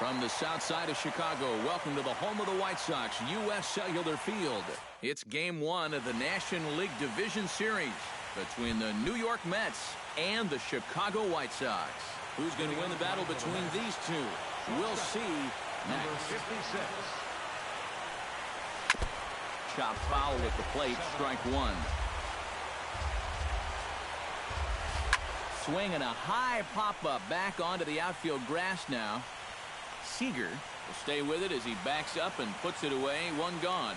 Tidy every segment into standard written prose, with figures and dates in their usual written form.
From the south side of Chicago, welcome to the home of the White Sox, U.S. Cellular Field. It's Game 1 of the National League Division Series between the New York Mets and the Chicago White Sox. Who's going to win the battle between these two? We'll see next. Number 56. Chop foul at the plate, strike one. Swing and a high pop-up back onto the outfield grass now. Seager will stay with it as he backs up and puts it away. One gone.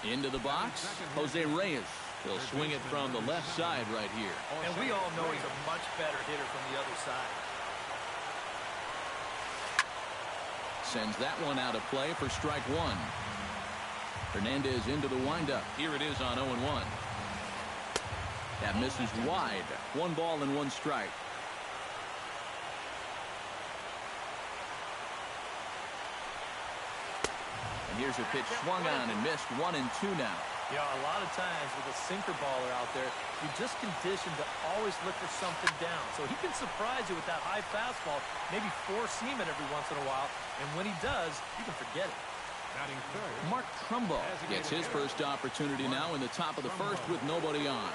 Into the box, Jose Reyes. He'll swing it from the left side right here. And we all know he's a much better hitter from the other side. Sends that one out of play for strike one. Hernandez into the windup. Here it is on 0-1. That misses wide. 1 ball and 1 strike. And here's a pitch swung on and missed. 1-2 now. Yeah, a lot of times with a sinker baller out there, you're just conditioned to always look for something down. So he can surprise you with that high fastball, maybe four seam it every once in a while. And when he does, you can forget it. Mark Trumbo gets his first opportunity now in the top of the first with nobody on.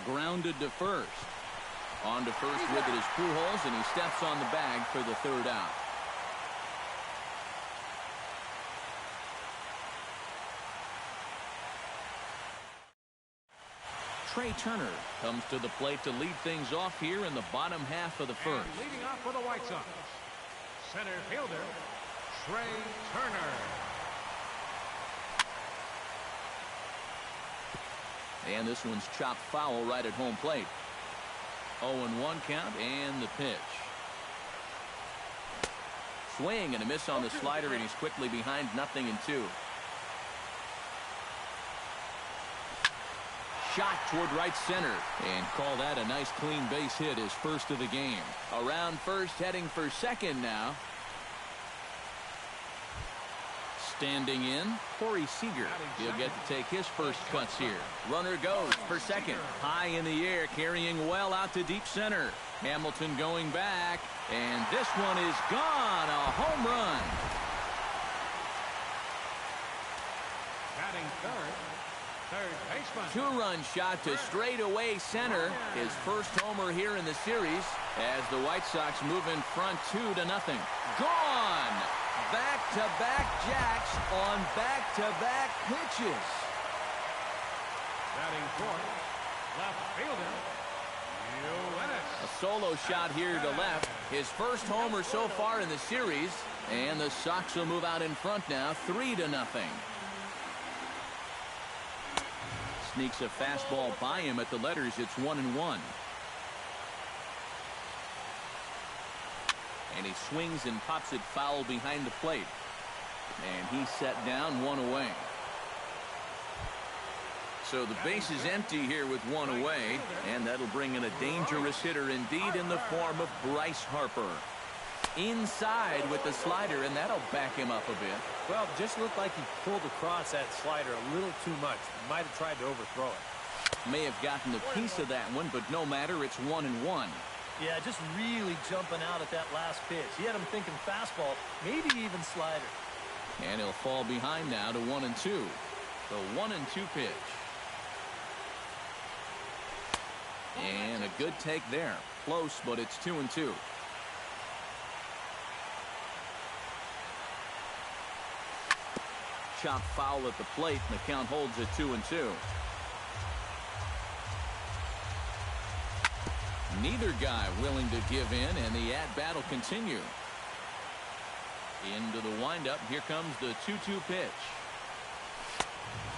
Grounded to first. On to first with it is Pujols, and he steps on the bag for the third out. Trey Turner comes to the plate to lead things off here in the bottom half of the first. And leading off for the White Sox, center fielder, Trey Turner. And this one's chopped foul right at home plate. 0-1 count and the pitch. Swing and a miss on the slider, and he's quickly behind 0-2. Shot toward right center, and call that a nice clean base hit, his first of the game. Around first, heading for second now. Standing in, Corey Seager. He'll get to take his first cuts here. Runner goes for second. High in the air, carrying well out to deep center. Hamilton going back, and this one is gone. A home run. Batting third baseman. Two-run shot to straightaway center. His first homer here in the series as the White Sox move in front 2-0. Gone. Back-to-back jacks on back-to-back pitches. Batting fourth, left fielder, A solo shot here to left. His first homer so far in the series. And the Sox will move out in front now, 3-0. Sneaks a fastball by him at the letters. It's 1-1. And he swings and pops it foul behind the plate. And he's set down, 1 away. So the base is empty here with 1 away. And that'll bring in a dangerous hitter indeed in the form of Bryce Harper. Inside with the slider, and that'll back him up a bit. Well, it just looked like he pulled across that slider a little too much. Might have tried to overthrow it. May have gotten a piece of that one, but no matter, it's 1-1. Yeah, just really jumping out at that last pitch. He had him thinking fastball, maybe even slider. And he'll fall behind now to 1-2. The 1-2 pitch. And a good take there. Close, but it's 2-2. Chop foul at the plate, and the count holds at 2-2. Neither guy willing to give in, and the at-bat will continue. Into the windup. Here comes the 2-2 pitch.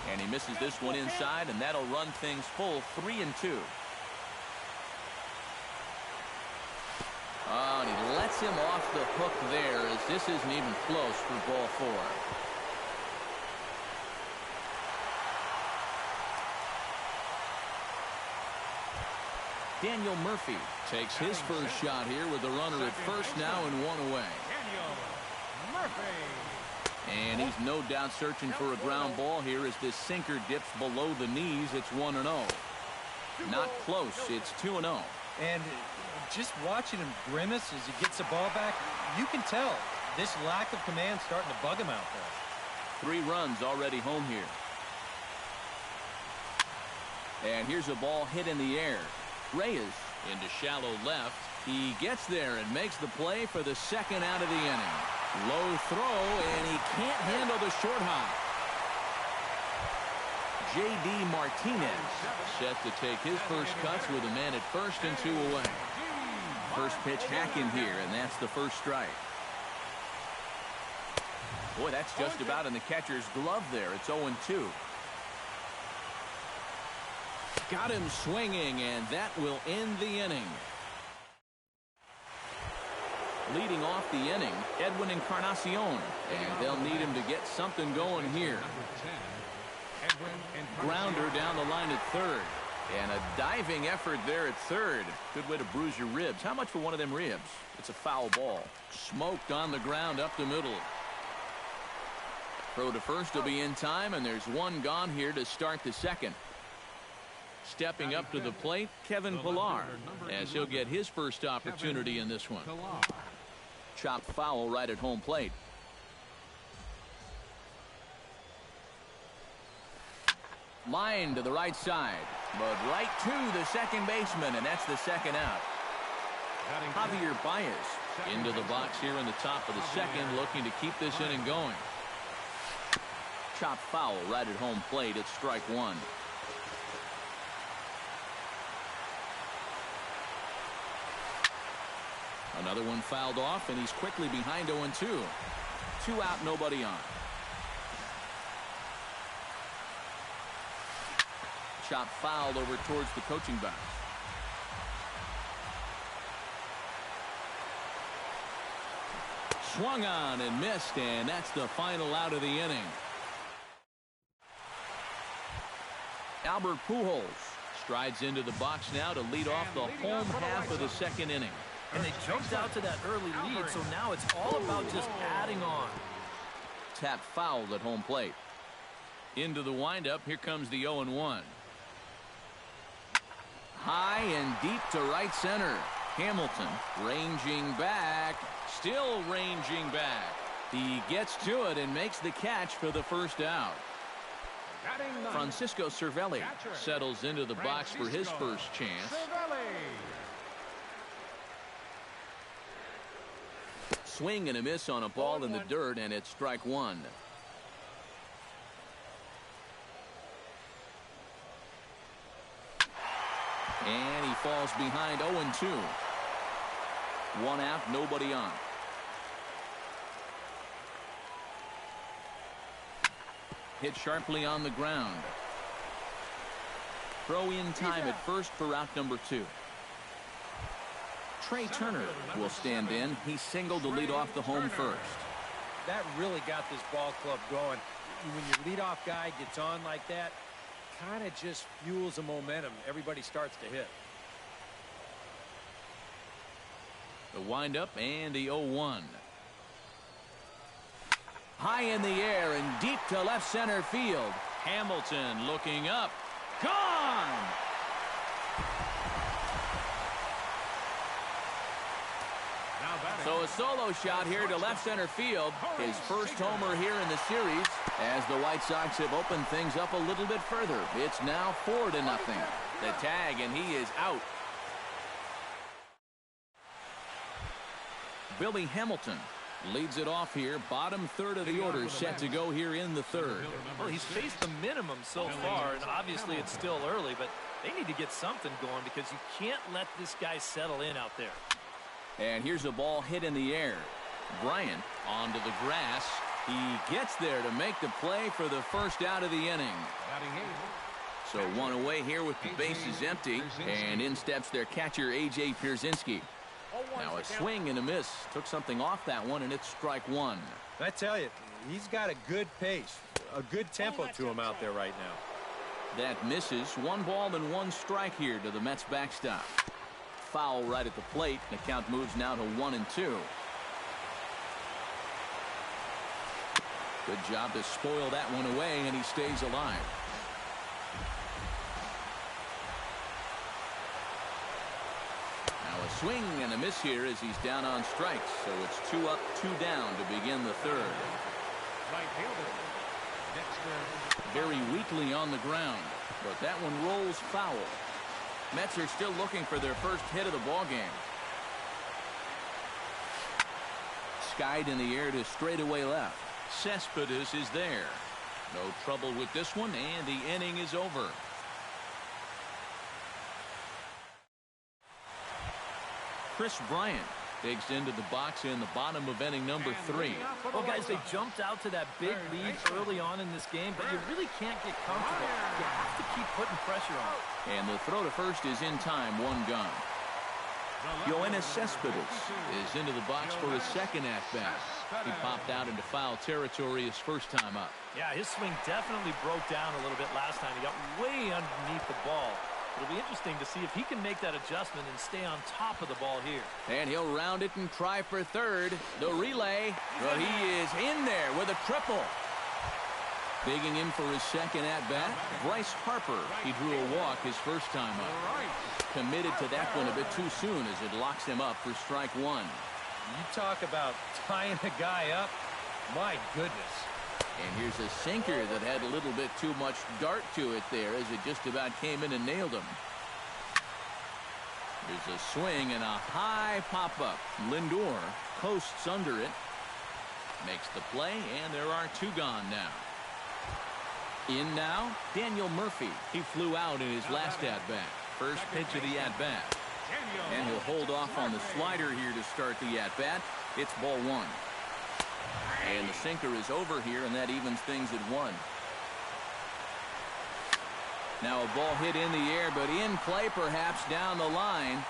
And he misses this one inside, and that'll run things full 3-2. Oh, and he lets him off the hook there, as this isn't even close for ball 4. Daniel Murphy takes his first shot here with the runner at first now and 1 away. Daniel Murphy. And he's no doubt searching for a ground ball here as this sinker dips below the knees. It's 1-0. Not close. It's 2-0. And Just watching him grimace as he gets the ball back, you can tell this lack of command starting to bug him out there. 3 runs already home here. And here's a ball hit in the air. Reyes into shallow left. He gets there and makes the play for the second out of the inning. Low throw, and he can't handle the short hop. J.D. Martinez set to take his first cuts with a man at first and 2 away. First pitch hack in here, and that's the first strike. Boy, that's just about in the catcher's glove there. It's 0-2. Got him swinging, and that will end the inning. Leading off the inning, Edwin Encarnacion, and they'll need him to get something going here. Grounder down the line at third, and a diving effort there at third. Good way to bruise your ribs. How much for one of them ribs? It's a foul ball. Smoked on the ground up the middle. Throw to first will be in time, and there's one gone here to start the second. Stepping up to the plate, Kevin Pillar, as he'll get his first opportunity in this one. Chopped foul right at home plate. Line to the right side, but right to the second baseman, and that's the second out. Javier Baez into the box here in the top of the second, looking to keep this inning going. Chopped foul right at home plate. It's strike 1. Another one fouled off, and he's quickly behind 0-2. 2 out, nobody on. Chop fouled over towards the coaching box. Swung on and missed, and that's the final out of the inning. Albert Pujols strides into the box now to lead off the home half of the second inning. And they jumped out to that early lead, so now it's all about just adding on. Tap fouled at home plate. Into the windup, here comes the 0-1. High and deep to right center. Hamilton ranging back, still ranging back. He gets to it and makes the catch for the first out. Francisco Cervelli settles into the box for his first chance. Swing and a miss on a ball in the dirt, and it's strike 1. And he falls behind 0-2. 1 out, nobody on. Hit sharply on the ground. Throw in time at first for out number 2. Trey Turner will stand in. He singled to lead off the home first. That really got this ball club going. When your leadoff guy gets on like that, kind of just fuels the momentum. Everybody starts to hit. The windup and the 0-1. High in the air and deep to left center field. Hamilton looking up. Gone! So a solo shot here to left center field. His first homer here in the series as the White Sox have opened things up a little bit further. It's now 4-0. The tag, and he is out. Billy Hamilton leads it off here. Bottom third of the order set to go here in the third. Well, he's faced the minimum so far, and obviously it's still early, but they need to get something going because you can't let this guy settle in out there. And here's a ball hit in the air. Bryant onto the grass. He gets there to make the play for the first out of the inning. So 1 away here with the bases empty, and in steps their catcher A.J. Pierzynski. Now a swing and a miss. Took something off that one, and it's strike 1. I tell you, he's got a good pace, a good tempo to him out there right now. That misses. 1 ball and 1 strike here to the Mets backstop. Foul right at the plate. The count moves now to 1-2. Good job to spoil that one away, and he stays alive. Now a Swing and a miss here as he's down on strikes. So it's 2 up, 2 down to begin the third. Right fielder, Dexter. Very weakly on the ground, but that one rolls foul. Mets are still looking for their first hit of the ball game. Skied in the air to straightaway left. Cespedes is there. No trouble with this one, and the inning is over. Chris Bryant digs into the box in the bottom of inning number 3. Well, guys, they jumped out to that big lead early on in this game, but you really can't get comfortable. You have to keep putting pressure on. And the throw to first is in time, 1 gone. Yoenis Cespedes is into the box for his second at-bat. He popped out into foul territory his first time up. Yeah, his swing definitely broke down a little bit last time. He got way underneath the ball. It'll be interesting to see if he can make that adjustment and stay on top of the ball here. And he'll round it and try for third. The relay, but he is in there with a triple. Digging in for his second at-bat, Bryce Harper. He drew a walk his first time up. Committed to that one a bit too soon as it locks him up for strike 1. You talk about tying a guy up. My goodness. And here's a sinker that had a little bit too much dart to it there as it just about came in and nailed him. There's a swing and a high pop-up. Lindor coasts under it. Makes the play, and there are 2 gone now. In now, Daniel Murphy. He flew out in his last at-bat. First pitch of the at-bat. And he'll hold off on the slider here to start the at-bat. It's ball 1. And the sinker is over here, and that evens things at 1. Now a ball hit in the air, but in play perhaps down the line.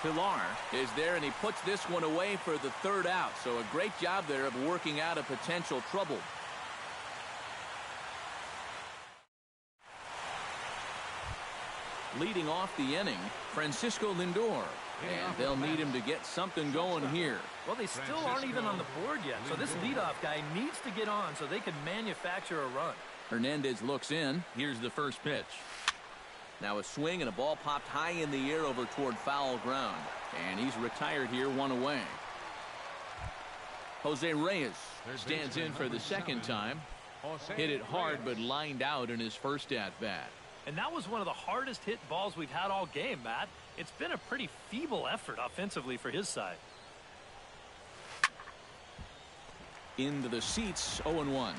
Pilar is there, and he puts this one away for the 3rd out. So a great job there of working out a potential trouble. Leading off the inning, Francisco Lindor. And they'll need him to get something going here. Well, they still aren't even on the board yet, so this leadoff guy needs to get on so they can manufacture a run. Hernandez looks in. Here's the first pitch. Now a swing and a ball popped high in the air over toward foul ground. And he's retired here, 1 away. Jose Reyes stands in for the second time. Hit it hard but lined out in his first at-bat. And that was one of the hardest hit balls we've had all game, Matt. It's been a pretty feeble effort offensively for his side. Into the seats, 0-1.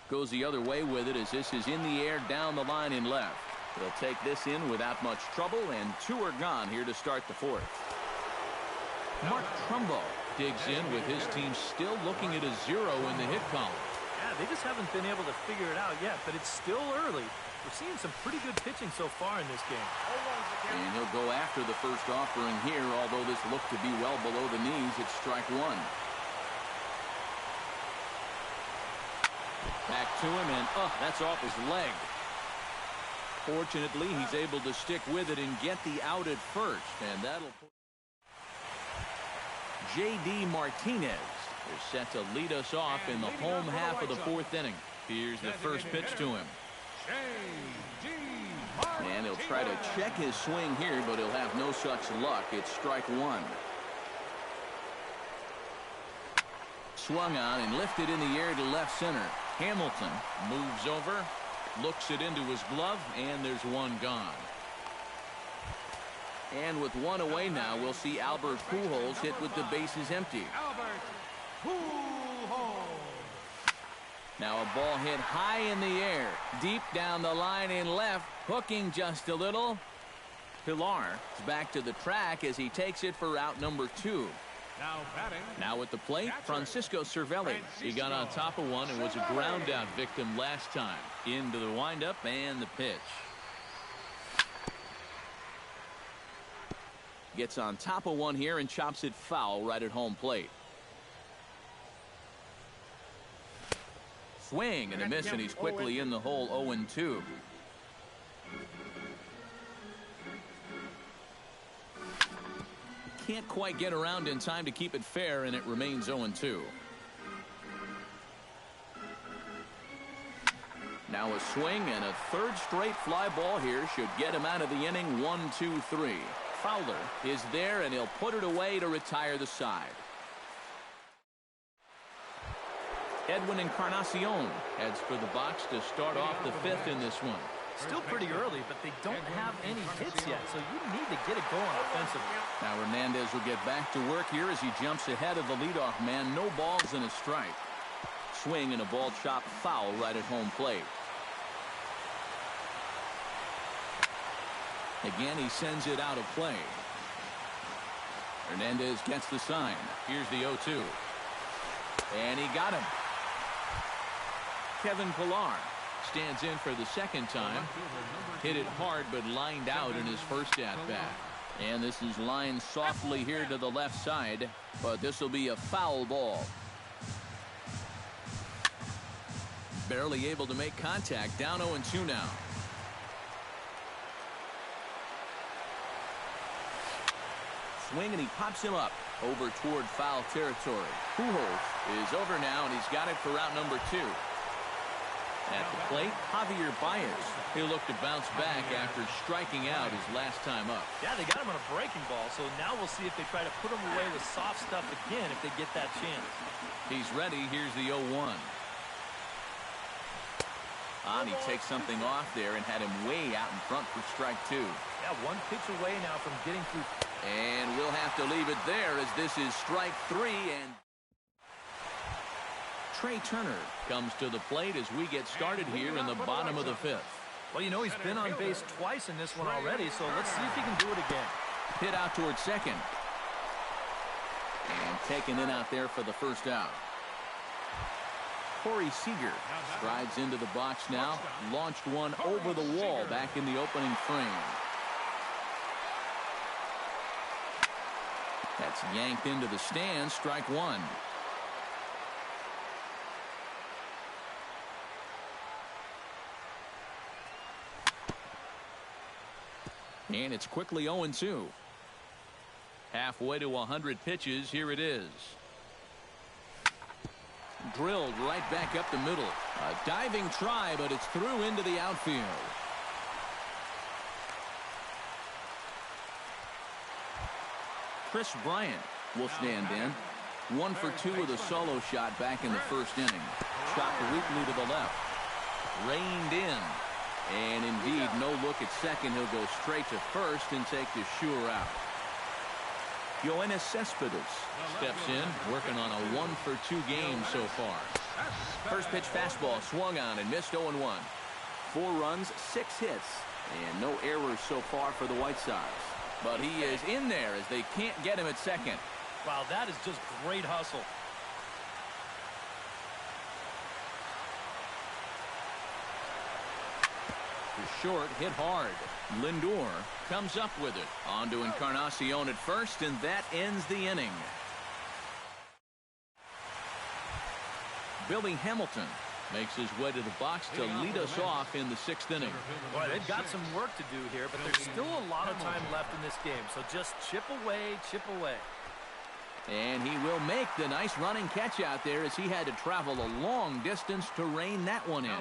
Goes the other way with it as this is in the air down the line in left. They'll take this in without much trouble, and 2 are gone here to start the 4th. Mark Trumbo digs in with his team still looking at a 0 in the hit column. Yeah, they just haven't been able to figure it out yet, but it's still early. We're seeing some pretty good pitching so far in this game. And he'll go after the first offering here, although this looked to be well below the knees. It's strike 1. Back to him, and that's off his leg. Fortunately, he's able to stick with it and get the out at first, and that'll put J.D. Martinez is set to lead us off in the home half of the 4th inning. Here's the first pitch to him. And he'll try to check his swing here, but he'll have no such luck. It's strike 1. Swung on and lifted in the air to left center. Hamilton moves over, looks it into his glove, and there's 1 gone. And with 1 away now, we'll see Albert Pujols hit with the bases empty. Now a ball hit high in the air, deep down the line in left, hooking just a little. Pilar is back to the track as he takes it for out number 2. Now at the plate, Francisco Cervelli. He got on top of one and was a ground out victim last time. Into the windup and the pitch. Gets on top of one here and chops it foul right at home plate. Swing and a miss, and he's quickly in the hole. 0-2. Can't quite get around in time to keep it fair, and it remains 0-2. Now a swing, and a third straight fly ball here should get him out of the inning. 1-2-3. Fowler is there, and he'll put it away to retire the side. Edwin Encarnacion heads for the box to start off the fifth in this one. Still pretty early, but they don't have any hits yet, so you need to get it going offensively. Now Hernandez will get back to work here as he jumps ahead of the leadoff man. No balls and a strike. Swing and a ball chopped foul right at home plate. Again, he sends it out of play. Hernandez gets the sign. Here's the 0-2. And he got him. Kevin Pillar stands in for the second time. Hit it hard, but lined out in his first at-bat. And this is lined softly here to the left side, but this will be a foul ball. Barely able to make contact. Down 0-2 now. Swing, and he pops him up over toward foul territory. Pujols is over now, and he's got it for out number 2. At the plate, Javier Baez. He'll look to bounce back after striking out his last time up. Yeah, they got him on a breaking ball, so now we'll see if they try to put him away with soft stuff again if they get that chance. He's ready. Here's the 0-1. And he takes something off there and had him way out in front for strike 2. Yeah, one pitch away now from getting through. And we'll have to leave it there as this is strike 3. And Trey Turner comes to the plate as we get started here in the bottom of the fifth. Well, you know, he's been on base twice in this one already, so let's see if he can do it again. Hit out towards second. And taken in out there for the first out. Corey Seager strides into the box now. Launched one over the wall back in the opening frame. That's yanked into the stands. Strike 1. And it's quickly 0-2. Halfway to 100 pitches. Here it is. Drilled right back up the middle. A diving try, but it's through into the outfield. Chris Bryant will stand in. 1 for 2 with a solo shot back in the first inning. Shot weakly to the left. Reined in. And indeed, no look at second. He'll go straight to first and take the sure out. Yoenis Cespedes steps in, working on a 1 for 2 game so far. First pitch fastball swung on and missed. 0-1. 4 runs, 6 hits, and no errors so far for the White Sox. But he is in there as they can't get him at second. Wow, that is just great hustle. Short, hit hard. Lindor comes up with it. On to Encarnacion at first, and that ends the inning. Billy Hamilton makes his way to the box to lead us off in the 6th inning. Boy, they've got some work to do here, but there's still a lot of time left in this game, so just chip away, chip away. And he will make the nice running catch out there as he had to travel a long distance to rein that one in.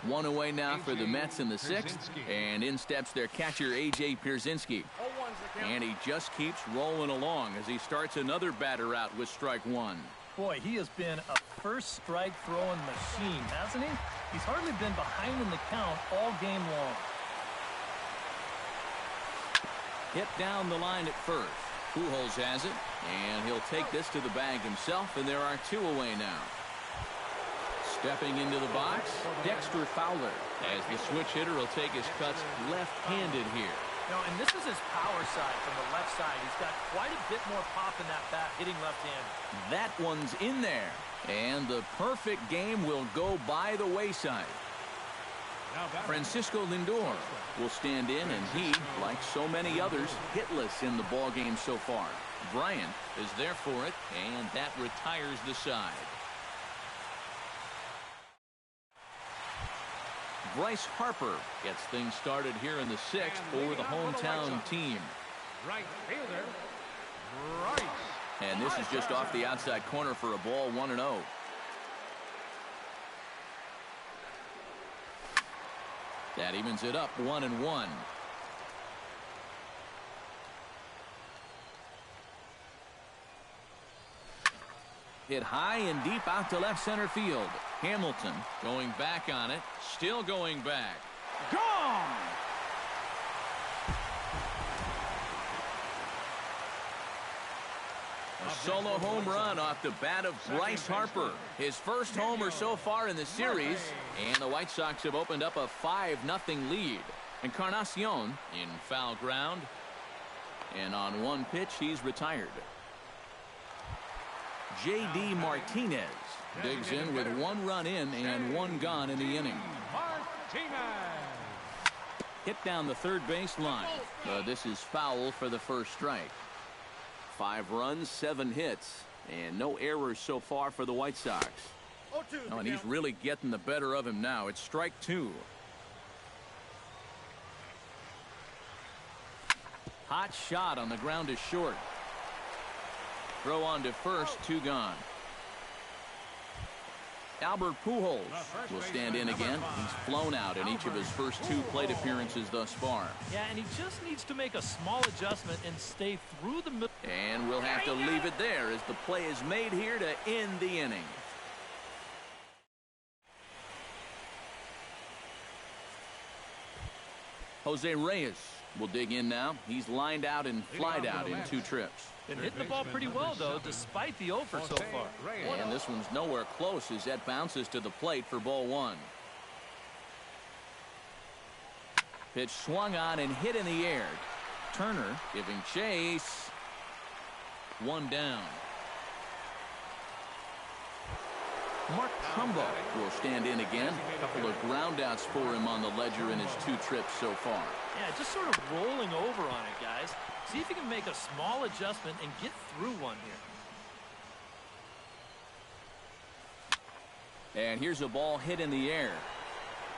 1 away now for the Mets in the 6th, and in steps their catcher A.J. Pierzynski. And he just keeps rolling along as he starts another batter out with strike 1. Boy, he has been a first strike throwing machine, hasn't he? He's hardly been behind in the count all game long. Hit down the line at first. Pujols has it, and he'll take this to the bag himself, and there are 2 away now. Stepping into the box, Dexter Fowler, as the switch hitter will take his cuts left-handed here. No, and this is his power side from the left side. He's got quite a bit more pop in that bat, hitting left-handed. That one's in there, and the perfect game will go by the wayside. Francisco Lindor will stand in, and he, like so many others, hitless in the ballgame so far. Bryant is there for it, and that retires the side. Bryce Harper gets things started here in the 6th for the hometown team. Right fielder, Bryce. And this is just off the outside corner for a ball. 1-0. That evens it up 1-1. Hit high and deep out to left center field. Hamilton going back on it. Still going back. Gone! A solo home run off the bat of Bryce Harper. His first homer so far in the series. And the White Sox have opened up a 5-0 lead. Encarnacion in foul ground. And on one pitch, he's retired. J.D. Martinez digs in with 1 run in and 1 gone in the inning. Martinez. Hit down the third base line. This is foul for the first strike. 5 runs, 7 hits, and no errors so far for the White Sox. Oh, and he's really getting the better of him now. It's strike 2. Hot shot on the ground is short. Throw on to first, 2 gone. Albert Pujols will stand in again. He's flown out in each of his first 2 plate appearances thus far. Yeah, and he just needs to make a small adjustment and stay through the middle. And we'll have to leave it there as the play is made here to end the inning. Jose Reyes will dig in now. He's lined out and flied out in 2 trips. Been hitting the ball pretty well, though, despite the offer so far. And this one's nowhere close as that bounces to the plate for ball 1. Pitch swung on and hit in the air. Turner giving chase. 1 down. Mark Trumbo will stand in again. A couple of groundouts for him on the ledger in his 2 trips so far. Yeah, just sort of rolling over on it, guys. See if he can make a small adjustment and get through one here. And here's a ball hit in the air.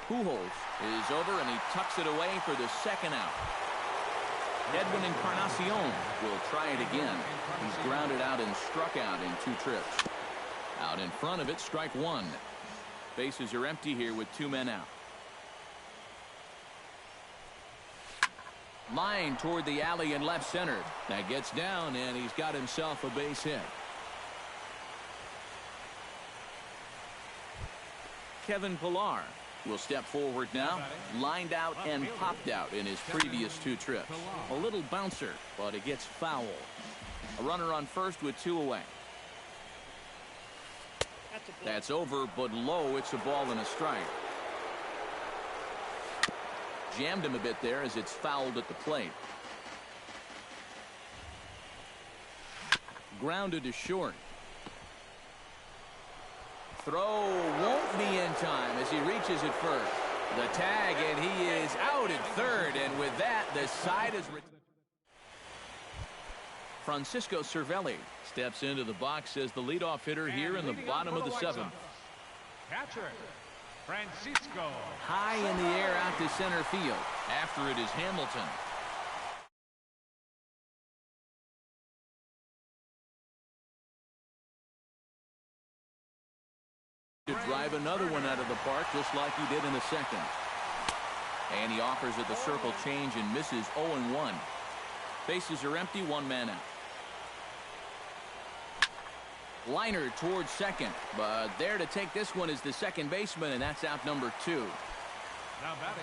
Pujols is over and he tucks it away for the 2nd out. Edwin Encarnacion will try it again. He's grounded out and struck out in 2 trips. Out in front of it, strike 1. Bases are empty here with 2 men out. Line toward the alley in left center. That gets down, and he's got himself a base hit. Kevin Pillar will step forward now. Lined out and popped out in his previous 2 trips. A little bouncer, but it gets foul. A runner on first with 2 away. That's over, but low. It's a ball and a strike. Jammed him a bit there as it's fouled at the plate. Grounded to short. Throw won't be in time as he reaches it first. The tag, and he is out at third, and with that, the side is... Francisco Cervelli steps into the box as the leadoff hitter here in the bottom of the 7th. Catcher, Francisco. High in the air out to center field. After it is Hamilton. To drive another one out of the park just like he did in the 2nd. And he offers it the circle change and misses 0-1. Bases are empty, 1 man out. Liner towards second, but there to take this one is the second baseman, and that's out number 2.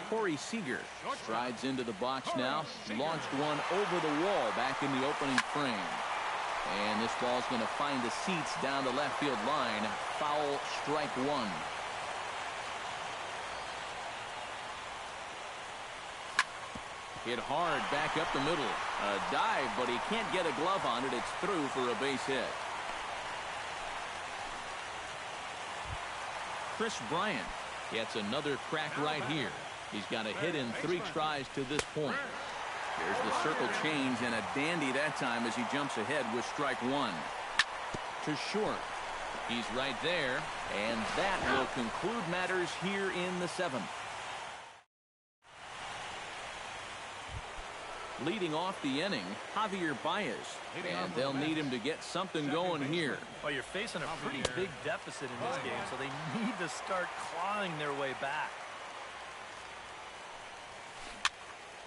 Corey Seager strides into the box now. Launched one over the wall back in the opening frame. And this ball's going to find the seats down the left field line. Foul, strike 1. Hit hard back up the middle. A dive, but he can't get a glove on it. It's through for a base hit. Chris Bryant gets another crack right here. He's got a hit in 3 tries to this point. Here's the circle change, and a dandy that time as he jumps ahead with strike 1. To short. He's right there, and that will conclude matters here in the 7th. Leading off the inning, Javier Baez, and they'll need him to get something going here. Well, you're facing a pretty big deficit in this game, so they need to start clawing their way back.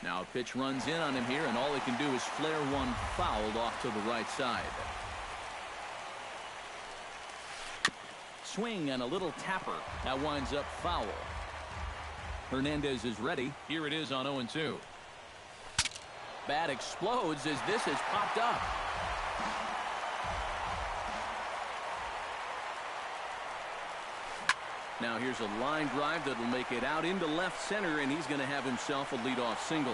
Now a pitch runs in on him here, and all he can do is flare one fouled off to the right side. Swing and a little tapper. That winds up foul. Hernandez is ready. Here it is on 0-2. Bat explodes as this has popped up. Now here's a line drive that will make it out into left center, and he's going to have himself a leadoff single.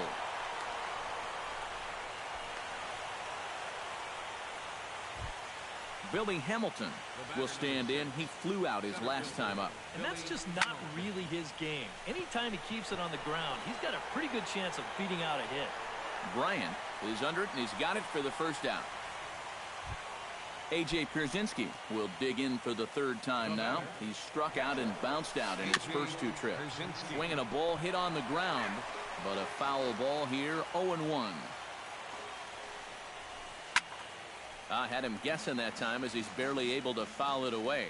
Billy Hamilton will stand in. He flew out his last time up. And that's just not really his game. Anytime he keeps it on the ground, he's got a pretty good chance of beating out a hit. Bryant is under it, and he's got it for the first out. A.J. Pierzynski will dig in for the third time now. He's struck out and bounced out in his first two trips. Swinging a ball hit on the ground, but a foul ball here, 0-1. I had him guessing that time as he's barely able to foul it away.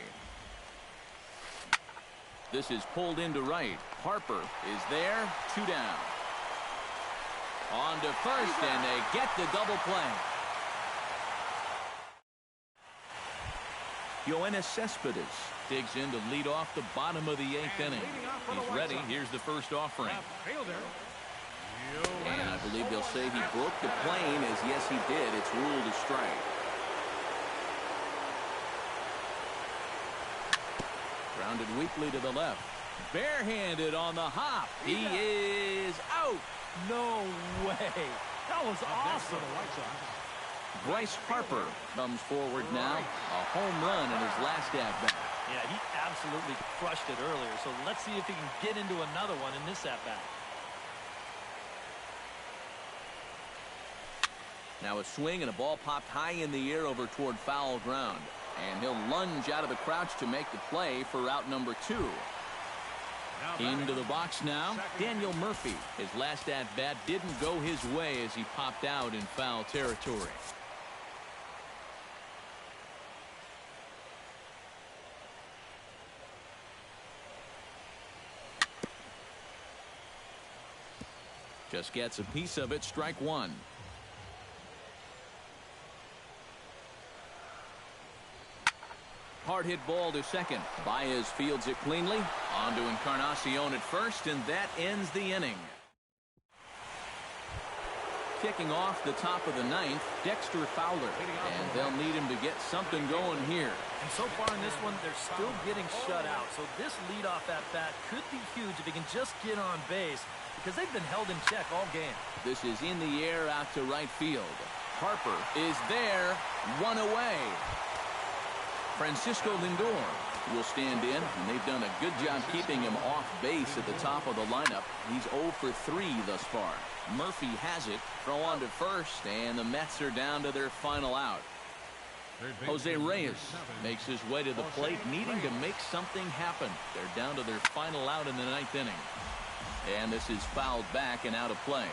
This is pulled into right. Harper is there. 2 down. On to first, and they get the double play. Yoenis Cespedes digs in to lead off the bottom of the 8th inning. He's ready. Here's the first offering. And I believe they'll say he broke the plane, as yes he did. It's ruled a strike. Grounded weakly to the left. Barehanded on the hop. He is out. No way. That was awesome. Bryce Harper comes forward now. A home run in his last at-bat. Yeah, he absolutely crushed it earlier. So let's see if he can get into another one in this at-bat. Now a swing and a ball popped high in the air over toward foul ground. And he'll lunge out of the crouch to make the play for out number 2. Into the box now, Daniel Murphy. His last at-bat didn't go his way as he popped out in foul territory. Just gets a piece of it, strike 1. Hard hit ball to second. Baez fields it cleanly. On to Encarnacion at first, and that ends the inning. Kicking off the top of the 9th, Dexter Fowler. And they'll need him to get something going here. And so far in this one, they're still getting shut out. So this leadoff at-bat could be huge if he can just get on base, because they've been held in check all game. This is in the air out to right field. Harper is there. 1 away. Francisco Lindor will stand in, and they've done a good job keeping him off base at the top of the lineup. He's 0 for 3 thus far. Murphy has it. Throw on to first, and the Mets are down to their final out. Jose Reyes makes his way to the plate, needing to make something happen. They're down to their final out in the 9th inning. And this is fouled back and out of play.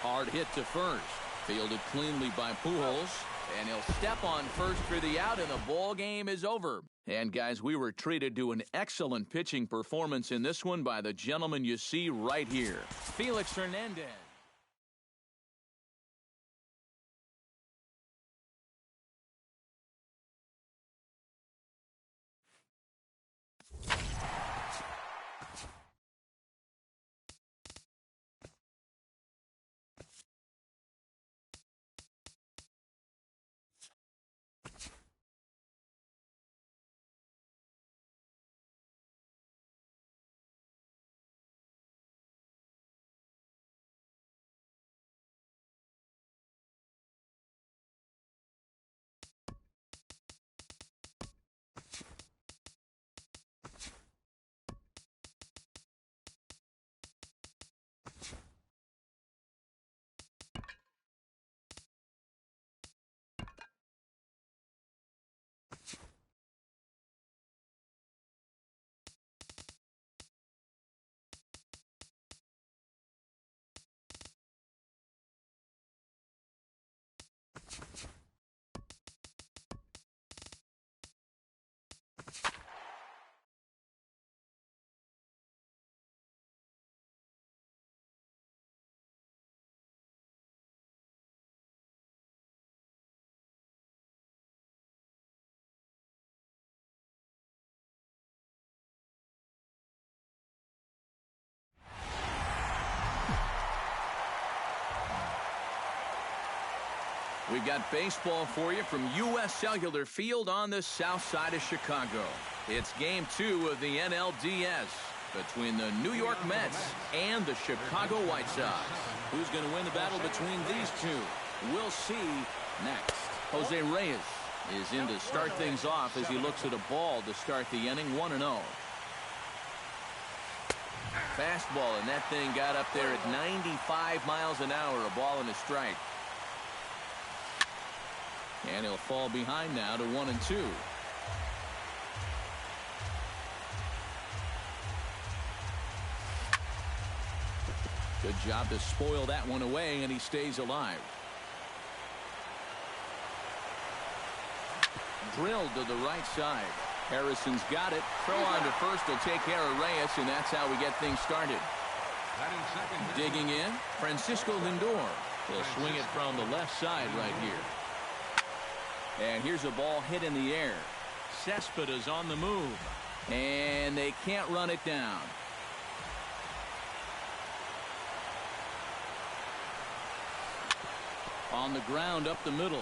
Hard hit to first. Fielded cleanly by Pujols, and he'll step on first for the out, and the ball game is over. And guys, we were treated to an excellent pitching performance in this one by the gentleman you see right here, Felix Hernandez. We've got baseball for you from U.S. Cellular Field on the south side of Chicago. It's Game 2 of the NLDS between the New York Mets and the Chicago White Sox. Who's going to win the battle between these two? We'll see next. Jose Reyes is in to start things off as he looks at a ball to start the inning, 1-0. Fastball, and that thing got up there at 95 miles an hour, a ball and a strike. And he'll fall behind now to 1-2. Good job to spoil that one away, and he stays alive. Drilled to the right side. Harrison's got it. Throw on to first will take care of Reyes, and that's how we get things started. Digging in, Francisco Lindor. He'll swing it from the left side right here. And here's a ball hit in the air. Cespedes on the move. And they can't run it down. On the ground up the middle.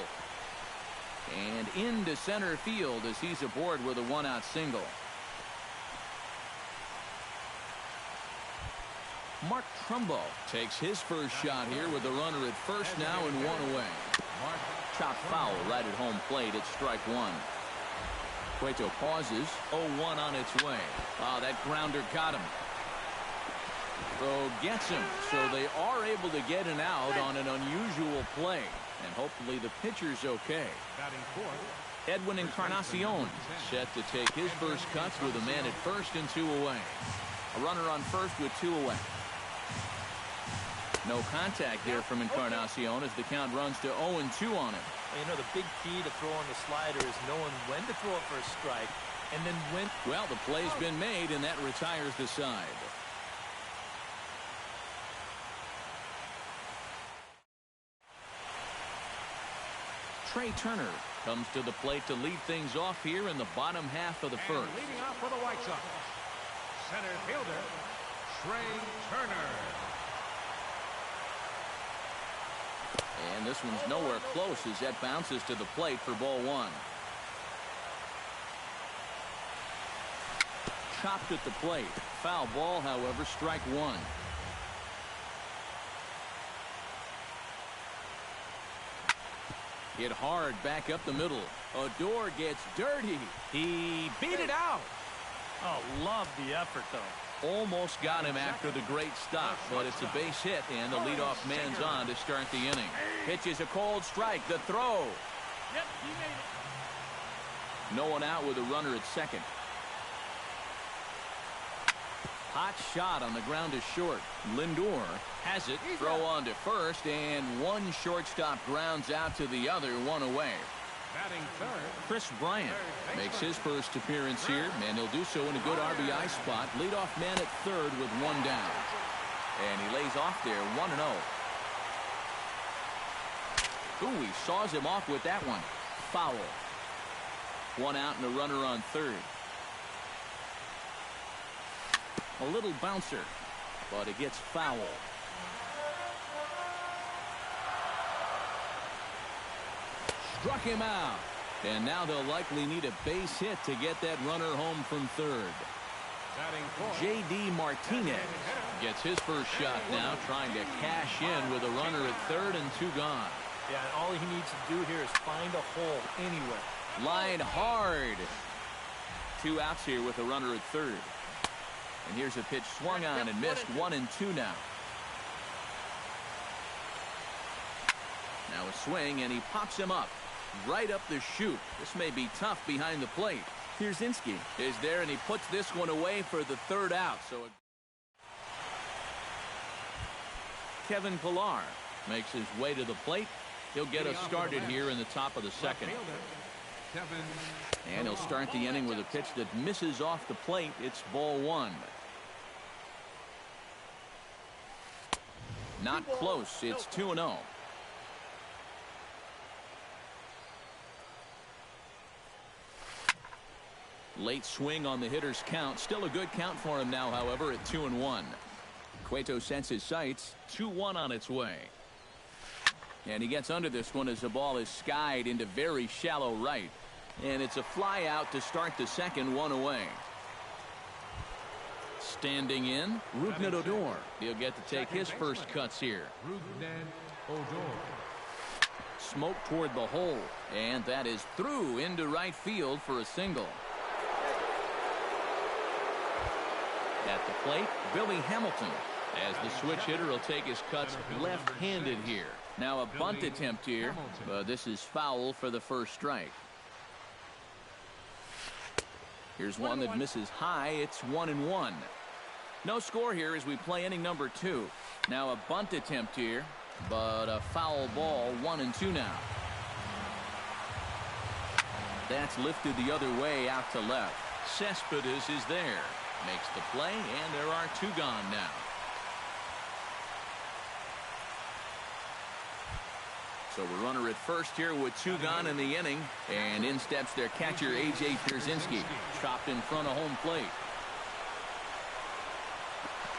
And into center field as he's aboard with a one-out single. Mark Trumbo takes his first shot here with a runner at first now and one away. Chop foul right at home plate at strike one. Cueto pauses. 0-1 on its way. Oh, that grounder got him. Throw gets him, so they are able to get an out on an unusual play. And hopefully the pitcher's okay. Edwin Encarnacion set to take his first cuts with a man at first and two away. A runner on first with two away. No contact there from Encarnacion as the count runs to 0-2 on him. You know, the big key to throwing the slider is knowing when to throw it for a strike and then when. Well, the play's been made, and that retires the side. Trey Turner comes to the plate to lead things off here in the bottom half of the first. Leading off for the White Sox, center fielder Trey Turner. And this one's nowhere close as that bounces to the plate for ball one. Chopped at the plate. Foul ball, however, strike one. Hit hard back up the middle. Odor gets dirty. He beat it out. Oh, love the effort, though. Almost got him after the great stop, but it's a base hit, and the leadoff man's on to start the inning. Pitches a cold strike. The throw. Yep, he made it. No one out with a runner at second. Hot shot on the ground is short. Lindor has it. Throw on to first, and one shortstop grounds out to the other, one away. Batting third, Chris Bryant makes his first appearance here, and he'll do so in a good RBI spot. Leadoff man at third with one down. And he lays off there, 1-0. Ooh, he saws him off with that one. Foul. One out and a runner on third. A little bouncer, but it gets foul. Struck him out. And now they'll likely need a base hit to get that runner home from third. J.D. Martinez gets his first shot now, trying to cash in with a runner at third and two gone. Yeah, and all he needs to do here is find a hole anywhere. Line hard. Two outs here with a runner at third. And here's a pitch swung on and missed, 1-2 now. Now a swing, and he pops him up. Right up the chute. This may be tough behind the plate. Pierzynski is there, and he puts this one away for the third out. So Kevin Pillar makes his way to the plate. He'll get us started here in the top of the second. And he'll start the inning with a pitch that misses off the plate. It's ball one. Not close. It's 2-0. Late swing on the hitter's count. Still a good count for him now, however, at 2-1. Cueto sets his sights. 2-1 on its way. And he gets under this one as the ball is skied into very shallow right. And it's a fly out to start the second, one away. Standing in, Rougned Odor. He'll get to take his first cuts here. Rougned Odor. Smoke toward the hole. And that is through into right field for a single. At the plate, Billy Hamilton. As the switch hitter will take his cuts left-handed here. Now a bunt attempt here, but this is foul for the first strike. Here's one that misses high. It's 1-1. No score here as we play inning number 2. Now a bunt attempt here, but a foul ball. 1-2 now. That's lifted the other way out to left. Cespedes is there. Makes the play, and there are 2 gone now. So a runner at first here with 2 gone in the inning. And in steps their catcher, A.J. Pierzynski. Chopped in front of home plate.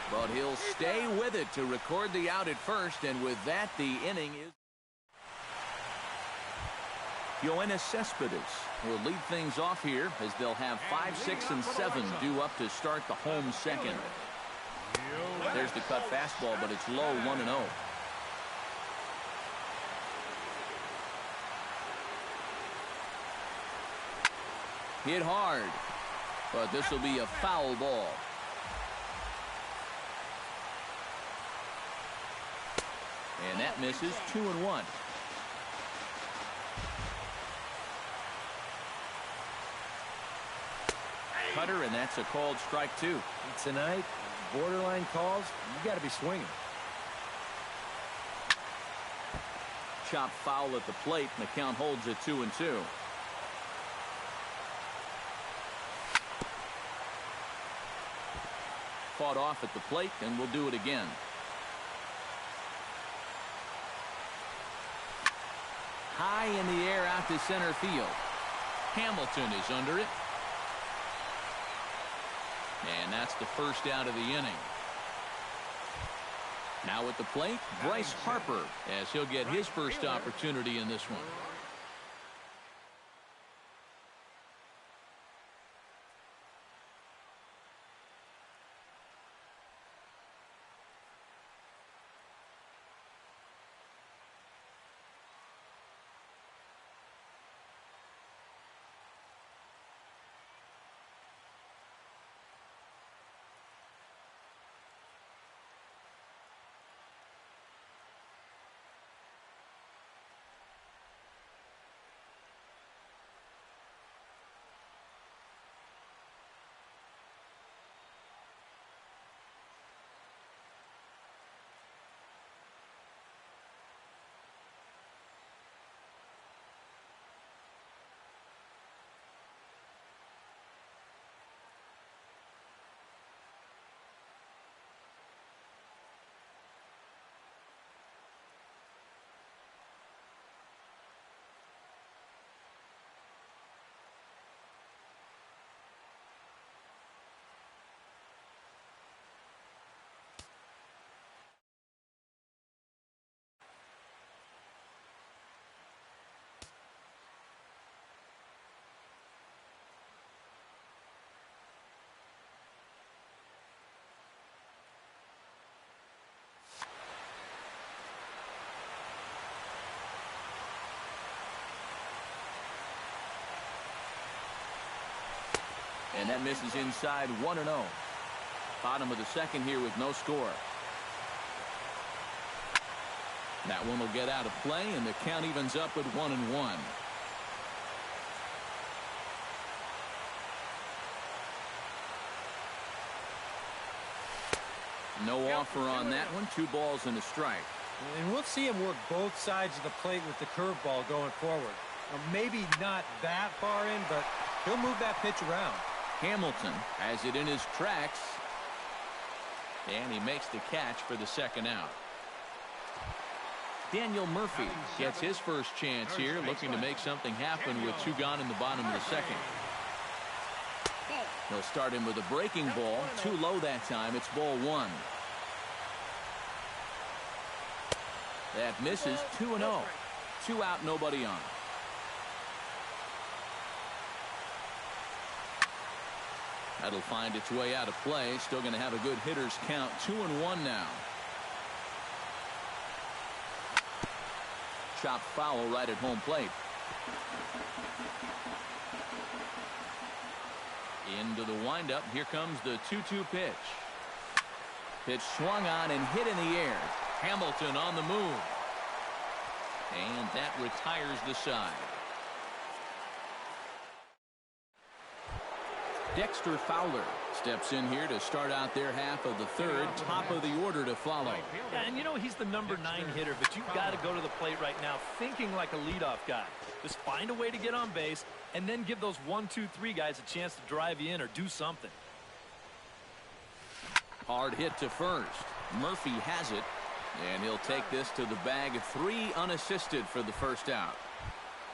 But he'll stay with it to record the out at first. And with that, the inning is... Yoenis Cespedes will lead things off here as they'll have 5, 6, and 7 due up to start the home second. There's the cut fastball, but it's low, 1-0. Hit hard, but this will be a foul ball. And that misses. 2-1. Cutter, and that's a called strike 2. Tonight, borderline calls, you got to be swinging. Chop foul at the plate, and the count holds at 2-2. Fought off at the plate, and we'll do it again. High in the air out to center field. Hamilton is under it. And that's the first out of the inning. Now at the plate, Bryce Harper, as he'll get his first opportunity in this one. And that misses inside. 1-0. Bottom of the second here with no score. That one will get out of play, and the count evens up at 1-1. No offer on that one. 2 balls and a strike. And we'll see him work both sides of the plate with the curveball going forward. Maybe not that far in, but he'll move that pitch around. Hamilton has it in his tracks, and he makes the catch for the second out. Daniel Murphy gets his first chance here, looking to make something happen with 2 gone in the bottom of the second. He'll start him with a breaking ball. Too low that time. It's ball 1. That misses. 2-0. 2 out, nobody on. That'll find its way out of play. Still going to have a good hitter's count. 2-1 now. Chopped foul right at home plate. Into the windup. Here comes the 2-2 pitch. Pitch swung on and hit in the air. Hamilton on the move. And that retires the side. Dexter Fowler steps in here to start out their half of the third. Top of the order to follow. Yeah, and you know he's the number 9 hitter, but you've got to go to the plate right now thinking like a leadoff guy. Just find a way to get on base and then give those 1, 2, 3 guys a chance to drive you in or do something. Hard hit to first. Murphy has it, and he'll take this to the bag. 3 unassisted for the first out.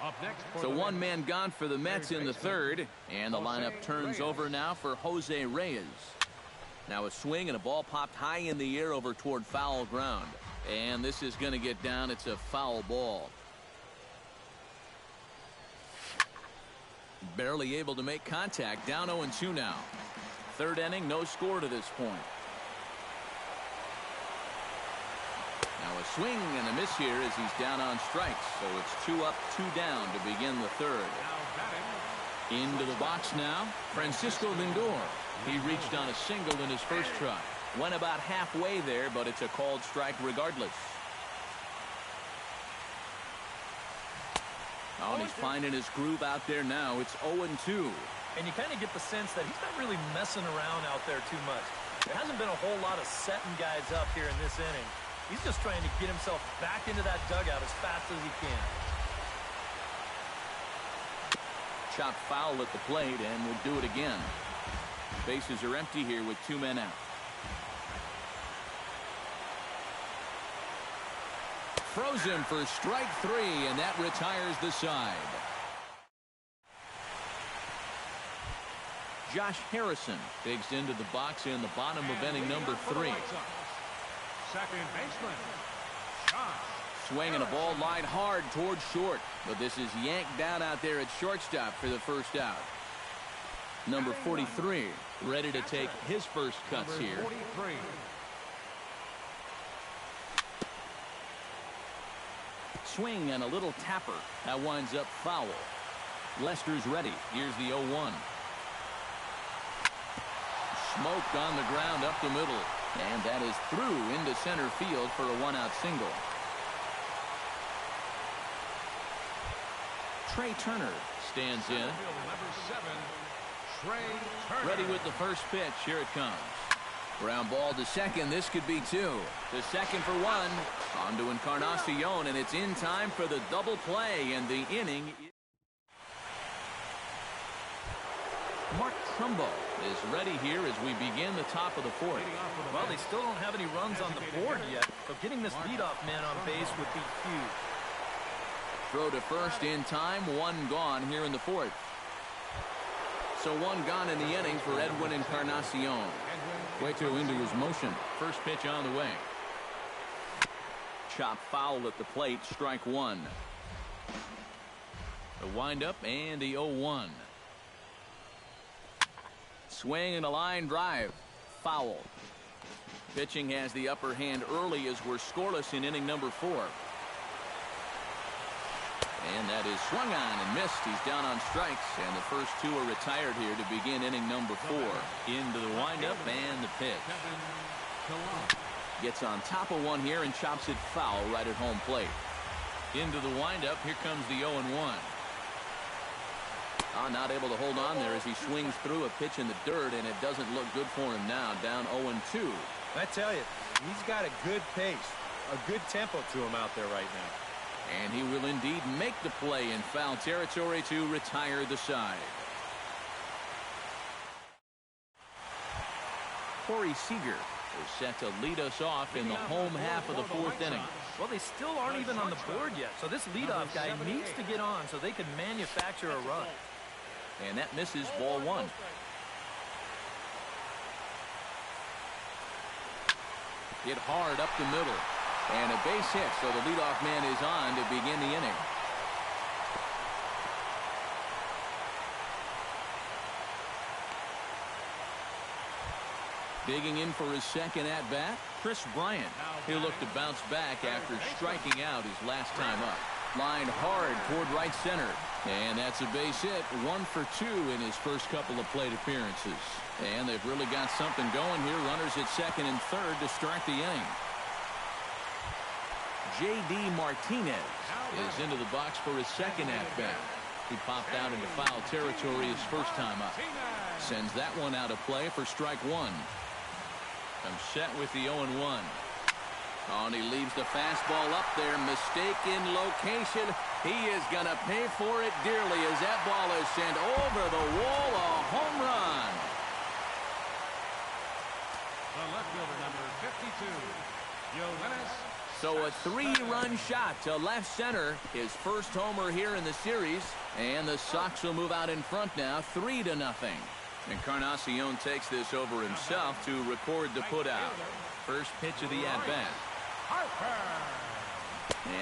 Up next So one man gone for the Mets in the third, and the lineup turns over now for Jose Reyes. Now a swing and a ball popped high in the air over toward foul ground, and this is going to get down. It's a foul ball. Barely able to make contact. Down 0-2 now. Third inning, no score to this point. Now a swing and a miss here as he's down on strikes. So it's 2 up, 2 down to begin the third. Into the box now, Francisco Lindor. He reached on a single in his first try. Went about halfway there, but it's a called strike regardless. Oh, and he's finding his groove out there now. It's 0-2. And you kind of get the sense that he's not really messing around out there too much. There hasn't been a whole lot of setting guys up here in this inning. He's just trying to get himself back into that dugout as fast as he can. Chopped foul at the plate, and we'll do it again. Bases are empty here with 2 men out. Throws him for strike 3, and that retires the side. Josh Harrison digs into the box in the bottom of inning number 3. Second baseman, Josh. Swinging a ball line hard towards short, but this is yanked down out there at shortstop for the first out. Number 43 ready to take his first cuts here. 43. Swing and a little tapper. That winds up foul. Lester's ready. Here's the 0-1. Smoked on the ground up the middle. And that is through into center field for a 1-out single. Trey Turner stands in. Number 7, Trey Turner. Ready with the first pitch. Here it comes. Ground ball to second. This could be 2. To second for 1. On to Encarnacion, and it's in time for the double play, and the inning. Mark Trumbo is ready here as we begin the top of the 4th. Well, they still don't have any runs on the board yet, so getting this leadoff man on base would be huge. Throw to first in time. 1 gone here in the 4th. So 1 gone in the inning for Edwin Encarnacion. Cueto into his motion. First pitch on the way. Chop foul at the plate. Strike 1. The windup and the 0-1. Swing and a line drive. Foul. Pitching has the upper hand early as we're scoreless in inning number 4. And that is swung on and missed. He's down on strikes, and the first 2 are retired here to begin inning number 4. Into the windup and the pitch. Gets on top of one here and chops it foul right at home plate. Into the windup. Here comes the 0-1. Not able to hold on there as he swings through a pitch in the dirt, and it doesn't look good for him now. Down 0-2. I tell you, he's got a good pace, a good tempo to him out there right now. And he will indeed make the play in foul territory to retire the side. Corey Seager is set to lead us off in the home half of the 4th inning. Well, they still aren't even on the board yet, so this leadoff guy needs to get on so they can manufacture a run. And that misses ball 1. Hit hard up the middle. And a base hit, so the leadoff man is on to begin the inning. Digging in for his second at-bat, Chris Bryant. He'll look to bounce back after striking out his last time up. Lined hard toward right center. And that's a base hit, 1 for 2 in his first couple of plate appearances. And they've really got something going here. Runners at second and third to start the inning. J.D. Martinez is into the box for his second at-bat. He popped out into foul territory his first time up. Sends that one out of play for strike one. I'm set with the 0-1. Oh, and he leaves the fastball up there. Mistaken location. He is going to pay for it dearly as that ball is sent over the wall. A home run. The left fielder, number 52, Yoenis. So a 3-run shot to left center. His first homer here in the series. And the Sox will move out in front now, 3-0. Encarnacion takes this over himself to record the putout. First pitch of the at-bat.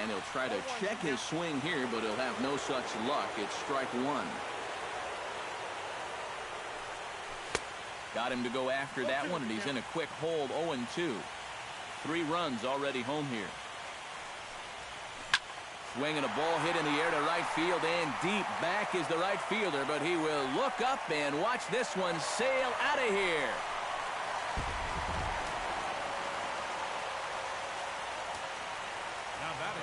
And he'll try to check his swing here, but he'll have no such luck. It's strike one. Got him to go after that one, and he's in a quick hold, 0-2. 3 runs already home here. Swinging a ball hit in the air to right field, and deep back is the right fielder, but he will look up and watch this one sail out of here.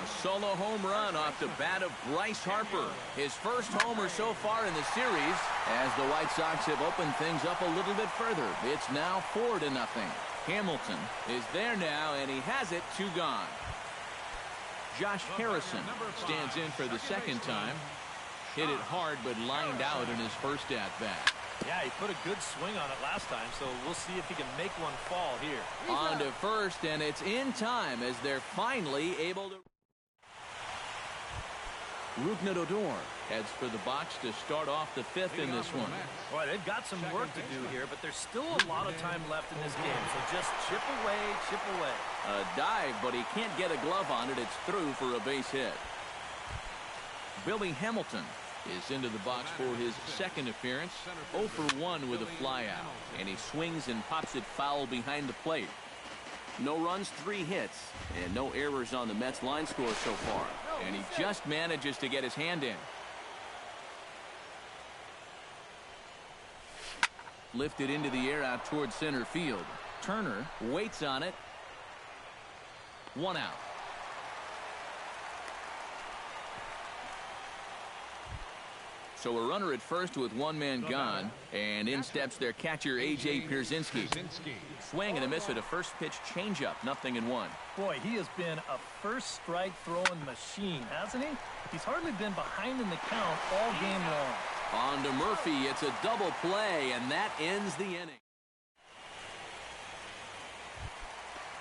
A solo home run off the bat of Bryce Harper. His first homer so far in the series, as the White Sox have opened things up a little bit further. It's now 4-0. Hamilton is there now, and he has it, 2 gone. Josh Harrison stands in for the second time. Hit it hard, but lined out in his first at-bat. Yeah, he put a good swing on it last time, so we'll see if he can make one fall here. On to first, and it's in time as they're finally able to. Rougned Odor heads for the box to start off the 5th in this one. Boy, they've got some work to do here, but there's still a lot of time left in this game, so just chip away, chip away. A dive, but he can't get a glove on it. It's through for a base hit. Billy Hamilton is into the box for his second appearance. 0 for 1 with a flyout, and he swings and pops it foul behind the plate. No runs, 3 hits, and no errors on the Mets line score so far. And he just manages to get his hand in. Lifted into the air out towards center field. Turner waits on it. 1 out. So a runner at first with 1 man gone, and in steps their catcher A.J. Pierzynski. Swing and a miss at a first pitch changeup, 0-1. Boy, he has been a first strike throwing machine, hasn't he? He's hardly been behind in the count all game long. On to Murphy, it's a double play, and that ends the inning.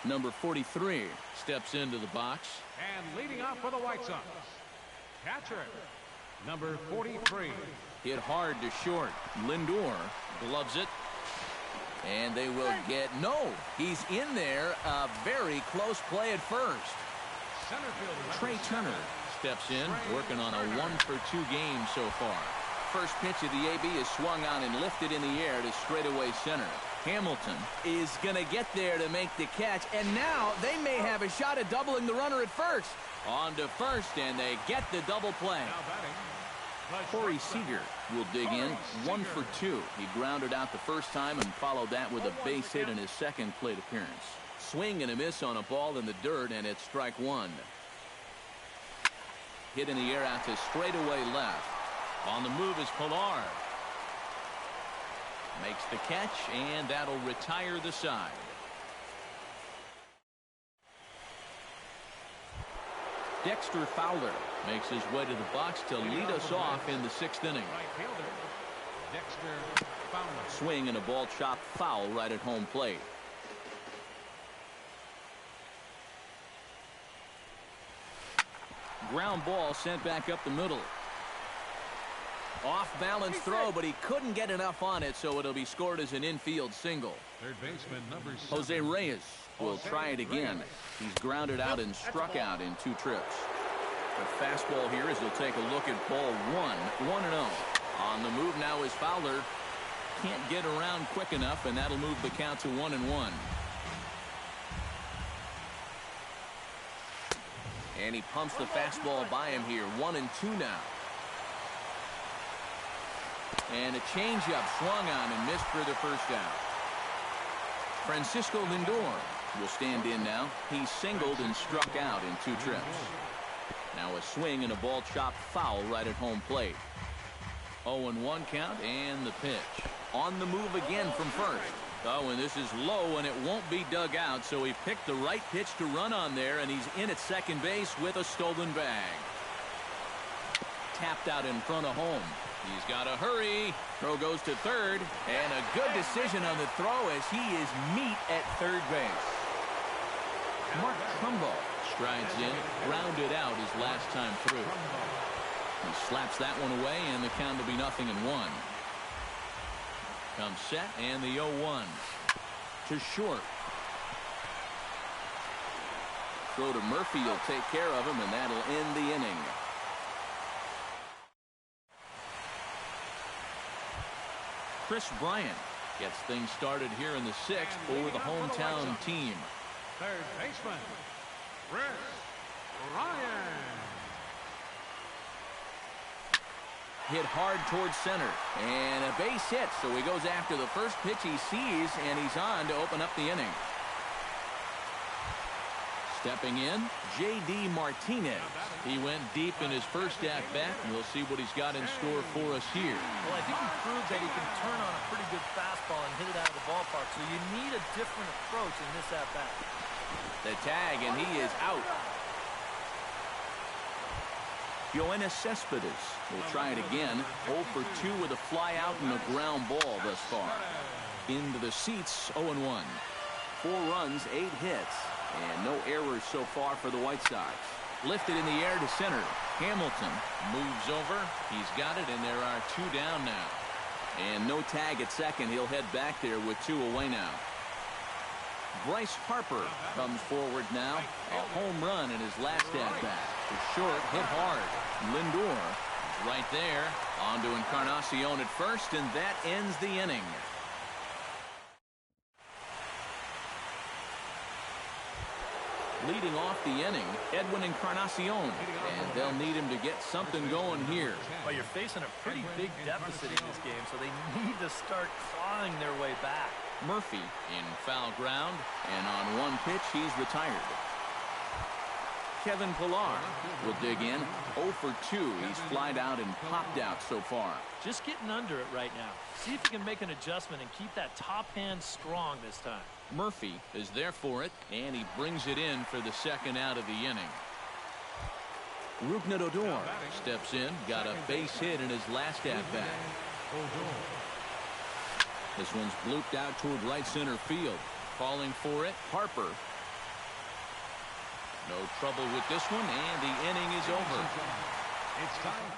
Number 43 steps into the box. And leading off for the White Sox, catcher, number 43. Hit hard to short. Lindor gloves it. And they will get, no, he's in there. A very close play at first. Center fielder, Trey Turner steps in, working on a 1 for 2 game so far. First pitch of the AB is swung on and lifted in the air to straightaway center. Hamilton is going to get there to make the catch, and now they may have a shot at doubling the runner at first. On to first, and they get the double play. Corey Seager will dig in, 1 for 2. He grounded out the first time and followed that with a base hit in his second plate appearance. Swing and a miss on a ball in the dirt, and it's strike one. Hit in the air out to straightaway left. On the move is Pilar. Makes the catch, and that'll retire the side. Dexter Fowler makes his way to the box to lead us off in the 6th inning. Dexter Fowler. Swing and a ball chopped foul right at home plate. Ground ball sent back up the middle. Off-balance throw, but he couldn't get enough on it, so it'll be scored as an infield single. Third baseman, number 7. Jose Reyes will try it again. He's grounded out and struck out in 2 trips. The fastball here as he'll take a look at ball 1, 1-0. On the move now is Fowler. Can't get around quick enough, and that'll move the count to 1-1. And he pumps the fastball by him here. 1-2 now. And a changeup swung on and missed for the first out. Francisco Lindor will stand in now. He singled and struck out in 2 trips. Now a swing and a ball chopped foul right at home plate. 0-1 count and the pitch. On the move again from first. Oh, and this is low, and it won't be dug out, so he picked the right pitch to run on there, and he's in at second base with a stolen bag. Tapped out in front of home. He's got to hurry. Throw goes to third, and a good decision on the throw as he is meat at third base. Mark Trumbo strides in, grounded out his last time through. He slaps that one away, and the count will be 0-1. Comes set, and the 0-1 to short. Throw to Murphy will take care of him, and that'll end the inning. Chris Bryant gets things started here in the 6th for the hometown team. Third baseman, Chris Bryant. Hit hard towards center, and a base hit, so he goes after the first pitch he sees, and he's on to open up the inning. Stepping in, J.D. Martinez. He went deep in his first at-bat, and we'll see what he's got in store for us here. Well, I think he proved that he can turn on a pretty good fastball and hit it out of the ballpark, so you need a different approach in this at-bat. The tag, and he is out. Yoenis Cespedes will try it again. 0 for 2 with a fly out and a ground ball thus far. Into the seats, 0-1. 4 runs, 8 hits, and no errors so far for the White Sox. Lifted in the air to center. Hamilton moves over. He's got it, and there are 2 down now. And no tag at second. He'll head back there with 2 away now. Bryce Harper comes forward now. A home run in his last at-bat. The short hit hard. Lindor is right there. On to Encarnacion at first, and that ends the inning. Leading off the inning, Edwin Encarnacion, and they'll need him to get something going here. Well, you're facing a pretty big deficit in this game, so they need to start clawing their way back. Murphy in foul ground, and on 1 pitch, he's retired. Kevin Pillar will dig in. 0 for 2. He's flied out and popped out so far. Just getting under it right now. See if he can make an adjustment and keep that top hand strong this time. Murphy is there for it, and he brings it in for the 2nd out of the inning. Rougned Odor steps in, got a base hit in his last at-bat. This one's blooped out toward right center field. Calling for it, Harper. No trouble with this one, and the inning is over. It's time.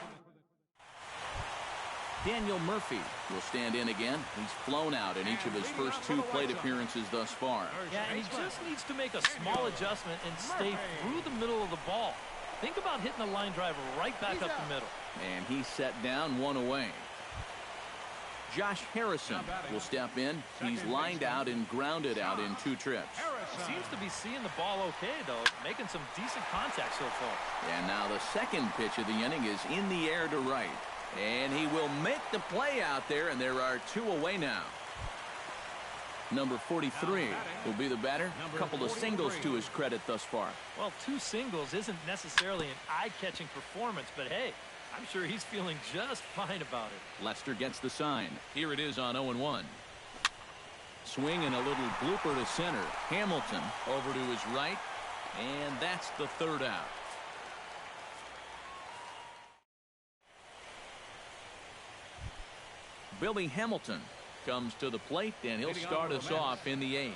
Daniel Murphy will stand in again. He's flown out in each of his first 2 plate appearances thus far. Yeah, and he just needs to make a small adjustment and stay through the middle of the ball. Think about hitting a line drive right back up the middle. And he's set down 1 away. Josh Harrison will step in. He's lined out and grounded out in 2 trips. He seems to be seeing the ball okay, though, making some decent contact so far. And now the 2nd pitch of the inning is in the air to right. And he will make the play out there, and there are 2 away now. Number 43 will be the batter. A couple of singles to his credit thus far. Well, 2 singles isn't necessarily an eye-catching performance, but hey, I'm sure he's feeling just fine about it. Lester gets the sign. Here it is on 0-1. Swing and a little blooper to center. Hamilton over to his right, and that's the 3rd out. Billy Hamilton comes to the plate, and he'll start us off in the 8th.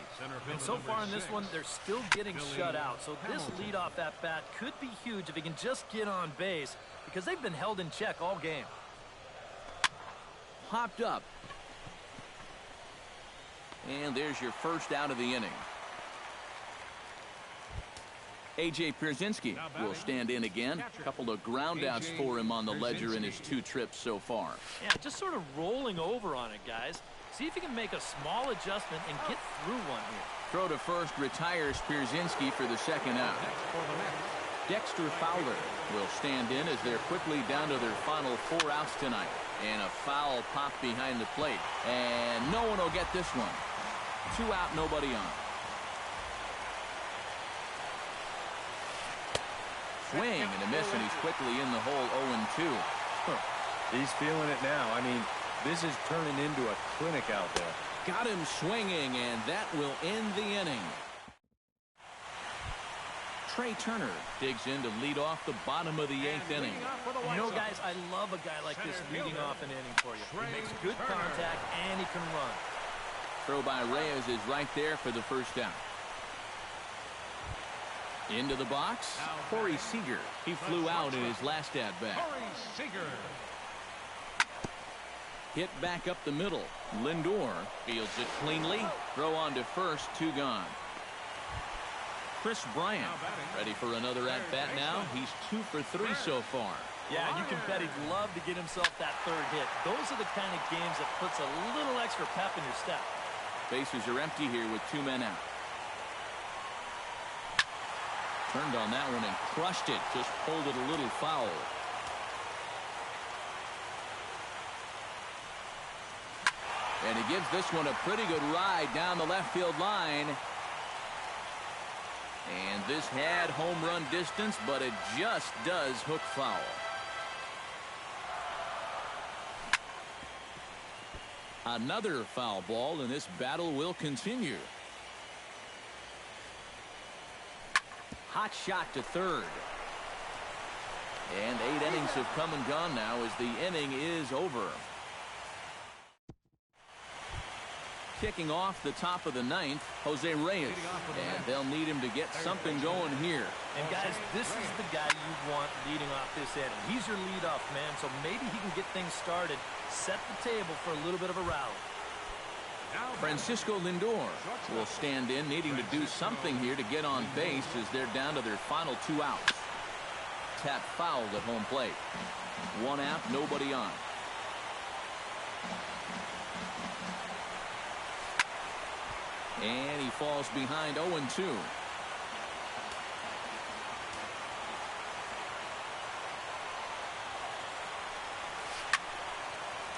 And so far in this one, they're still getting shut out. So this leadoff at-bat could be huge if he can just get on base, because they've been held in check all game. popped up. And there's your first out of the inning. A.J. Pierzynski will stand in again. A couple of groundouts for him on the ledger in his 2 trips so far. Yeah, just sort of rolling over on it, guys. See if you can make a small adjustment and get through one here. Throw to first retires Pierzynski for the second out. Dexter Fowler will stand in as they're quickly down to their final 4 outs tonight. And a foul pop behind the plate. And no one will get this one. 2 out, nobody on. Swing and a miss, and he's quickly in the hole 0-2. He's feeling it now. I mean, this is turning into a clinic out there. Got him swinging, and that will end the inning. Trey Turner digs in to lead off the bottom of the 8th inning. You know, guys, I love a guy like this leading off an inning for you. He makes good contact, and he can run. Throw by Reyes is right there for the first out. Into the box, Corey Seager. He flew out in his last at-bat. Hit back up the middle. Lindor fields it cleanly. Throw on to first, 2 gone. Chris Bryant ready for another at-bat now. He's 2 for 3 so far. Yeah, you can bet he'd love to get himself that 3rd hit. Those are the kind of games that puts a little extra pep in your step. Bases are empty here with 2 men out. Turned on that one and crushed it. Just pulled it a little foul. And he gives this one a pretty good ride down the left field line. And this had home run distance, but it just does hook foul. Another foul ball, and this battle will continue. Hot shot to third. And 8 innings have come and gone now as the inning is over. Kicking off the top of the 9th, Jose Reyes. And they'll need him to get something going here. And guys, this is the guy you want leading off this inning. He's your leadoff man, so maybe he can get things started, set the table for a little bit of a rally. Francisco Lindor will stand in, needing to do something here to get on base as they're down to their final 2 outs. Tap fouled at home plate. 1 out, nobody on. And he falls behind 0-2.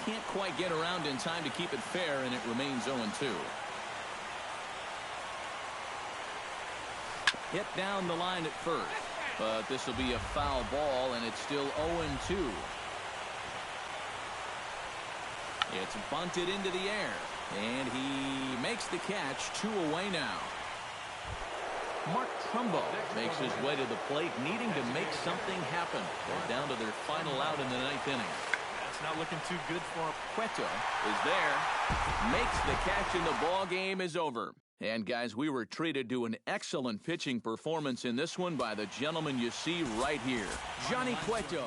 Can't quite get around in time to keep it fair, and it remains 0-2. Hit down the line at first, but this will be a foul ball, and it's still 0-2. It's bunted into the air, and he makes the catch. 2 away now. Mark Trumbo makes his way to the plate, needing to make something happen. They're down to their final out in the 9th inning. Not looking too good for him. Cueto is there, makes the catch, and the ball game is over. And guys, we were treated to an excellent pitching performance in this one by the gentleman you see right here, Johnny Cueto.